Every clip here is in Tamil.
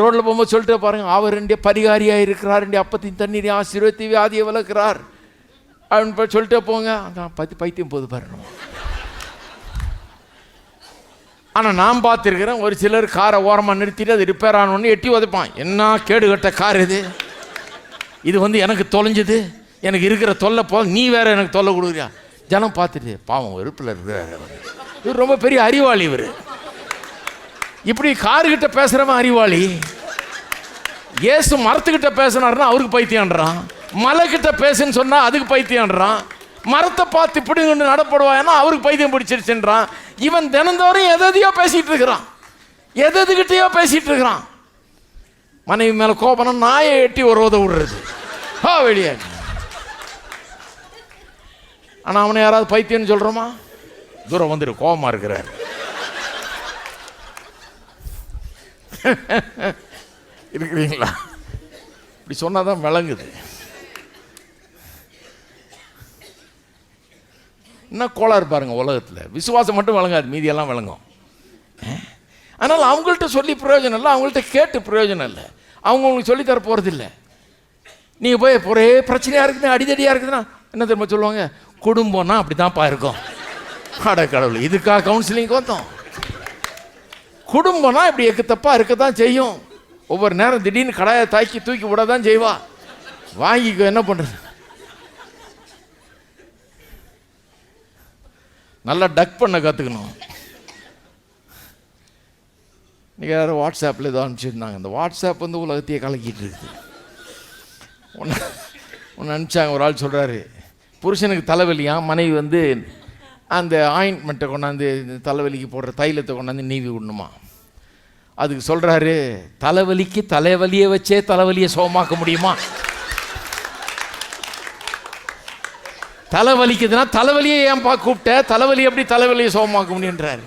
ரோட்டில் போகும்போது சொல்லிட்டு பாருங்க, அவர் பரிகாரியாக இருக்கிறார், அப்பத்தின் தண்ணீரை ஆசீர்வதித்து வியாதியை விளக்குறார் அப்படின்னு சொல்லிட்டே போங்க. அதான் பைத்தியம் போது பாருங்க. ஆனால் நான் பார்த்துருக்கிறேன், ஒரு சிலர் காரை ஓரமாக நிறுத்திட்டு அது ரிப்பேர் ஆனோன்னு எட்டி உதைப்பான். என்ன கேடுகட்ட கார் இது எனக்கு தொலைஞ்சது, எனக்கு இருக்கிற தொல்லை போல் நீ வேற எனக்கு தொல்லை கொடுக்குறியா? ஜனம் பார்த்துட்டு பாவம் வெறுப்பில் இருக்கிறார், இவர் ரொம்ப பெரிய அறிவாளி. இவர் இப்படி காருக்கிட்ட பேசுகிறவன் அறிவாளி. இயேசு மரத்துக்கிட்ட பேசினார்னா அவருக்கு பைத்தியம்ன்றான், மலைக்கிட்ட பேசுன்னு சொன்னால் அதுக்கு பைத்தியம்ன்றான், மரத்தை பார்த்து இப்படி கொண்டு நடப்படுவான்னா அவருக்கு பைத்தியம் பிடிச்சிருச்சுன்றான். இவன் தினந்தோறும் எதையோ பேசிகிட்டு இருக்கிறான், எதுகிட்டையோ பேசிகிட்டு இருக்கிறான். மனைவி மேலே கோபம், நாயை எட்டி ஒரு உத விடுறது வெளியே. ஆனால் அவனை யாராவது பைத்தியம்னு சொல்கிறோமா? தூரம் வந்துடு, கோபமாக இருக்கிறார். இருக்கிறீங்களா? இப்படி சொன்னாதான் விளங்குது. இன்னும் கோளாறு பாருங்க உலகத்தில். விசுவாசம் மட்டும் விளங்காது, மீதியெல்லாம் விளங்கும். அதனால் அவங்கள்ட்ட சொல்லி பிரயோஜனம் இல்லை, அவங்கள்ட்ட கேட்டு பிரயோஜனம் இல்லை. அவங்க உங்களுக்கு சொல்லித்தர போகிறதில்லை. நீங்கள் போய் ஒரே பிரச்சனையாக இருக்குது, அடிதடியாக இருக்குதுன்னா என்ன தெரியுமா சொல்லுவாங்க? குடும்பம்னா அப்படி தான்ப்பா இருக்கும். அட கடவுள், இதுக்காக கவுன்சிலிங்க்கு வந்தோம்? குடும்பம்னா இப்படி தப்பாக இருக்க தான் செய்யும். ஒவ்வொரு நேரம் திடீர்னு கடாயை தூக்கி விட தான் செய்வா. வாங்கிக்கோ, என்ன பண்ணுறது? நல்லா டக் பண்ண கற்றுக்கணும். இன்றைக்கி யாரும் வாட்ஸ்அப்பில் ஏதோ அனுப்பிச்சிருந்தாங்க. இந்த வாட்ஸ்அப் உலகத்தையே கலக்கிட்டு இருக்குது. ஒன்று அனுப்பிச்சாங்க. ஒரு ஆள் சொல்கிறாரு, புருஷனுக்கு தலைவலியாக மனைவி அந்த ஆயின்மெண்ட்டை கொண்டாந்து தலைவலிக்கு போடுற தைலத்தை கொண்டாந்து நீவி விடணுமா. அதுக்கு சொல்கிறாரு, தலைவலிக்கு தலைவலியை வச்சே தலைவலியை சுகமாக்க முடியுமா? தலைவலிக்குதுன்னா தலைவலியை ஏன்பா கூப்பிட்ட? தலைவலி எப்படி தலைவலியை சுகமாக்க முடியுன்றார்.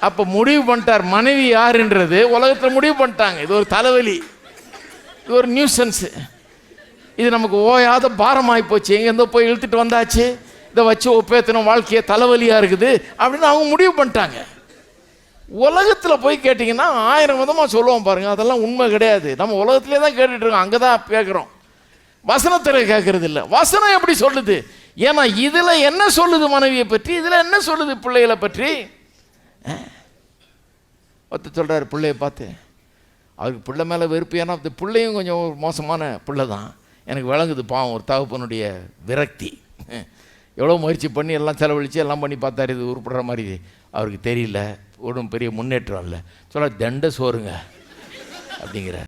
அப்போ முடிவு பண்ணிட்டார், மனைவி யாருன்றது உலகத்தில் முடிவு பண்ணிட்டாங்க. இது ஒரு தலைவலி, இது ஒரு நியூசன்ஸு, இது நமக்கு ஓயாத பாரமாகி போச்சு. எங்கேருந்தோ போய் இழுத்துட்டு வந்தாச்சு, இதை வச்சு ஒப்பேத்தனும், வாழ்க்கையை தலைவலியாக இருக்குது அப்படின்னு அவங்க முடிவு பண்ணிட்டாங்க. உலகத்தில் போய் கேட்டிங்கன்னா 1000 விதமாக சொல்லுவோம் பாருங்கள். அதெல்லாம் உண்மை கிடையாது. நம்ம உலகத்திலே தான் கேட்டுட்ருக்கோம், அங்கே தான் கேட்குறோம். வசனத்தில் கேட்குறது இல்லை. வசனம் எப்படி சொல்லுது? ஏன்னா இதில் என்ன சொல்லுது மனைவியை பற்றி, இதில் என்ன சொல்லுது பிள்ளைகளை பற்றி? ஒருத்தர் சொல்கிறார் பிள்ளையை பார்த்து, அவருக்கு பிள்ளை மேலே வெறுப்பு. ஏன்னா அந்த பிள்ளையும் கொஞ்சம் மோசமான பிள்ளை தான், எனக்கு விளங்குது. பாவம், ஒரு தகப்பனுடைய விரக்தி. எவ்வளோ முயற்சி பண்ணி எல்லாம் செலவழித்து எல்லாம் பண்ணி பார்த்தாரு, இது உருப்படுற மாதிரி அவருக்கு தெரியல, ஒன்றும் பெரிய முன்னேற்றம் இல்லை. சொல்ல தண்ட சோறுங்க அப்படிங்கிற